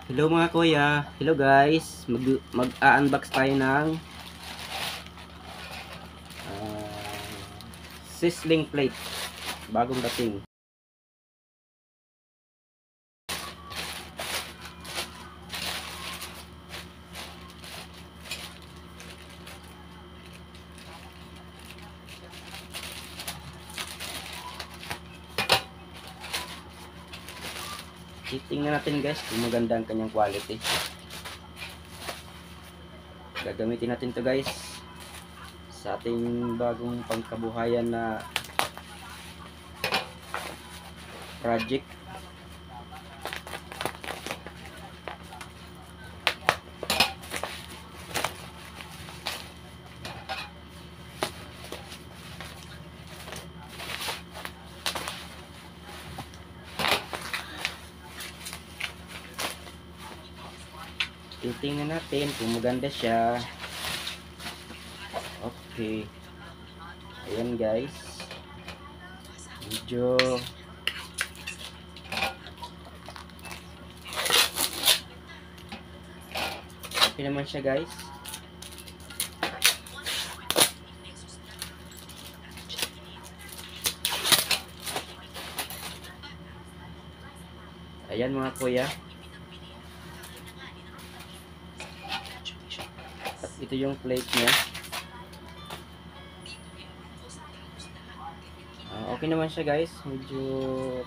Hello mga kuya. Hello guys. Mag-unbox tayo ng sizzling plate. Bagong dating. Titingnan natin guys kung maganda ang kanyang quality. Gagamitin natin to guys sa ating bagong pangkabuhayan na project. Titingnan natin kung maganda siya. Okay. Ayan guys. Medyo okay naman siya guys. Ayan mga kuya. At ito yung plate niya. Okay naman siya guys. Medyo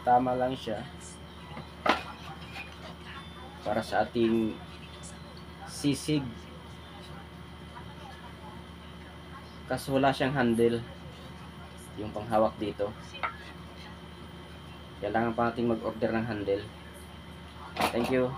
tama lang siya para sa ating sisig. Kaso wala siyang handle. Yung panghawak dito. Kailangan pa nating mag-order ng handle. Thank you.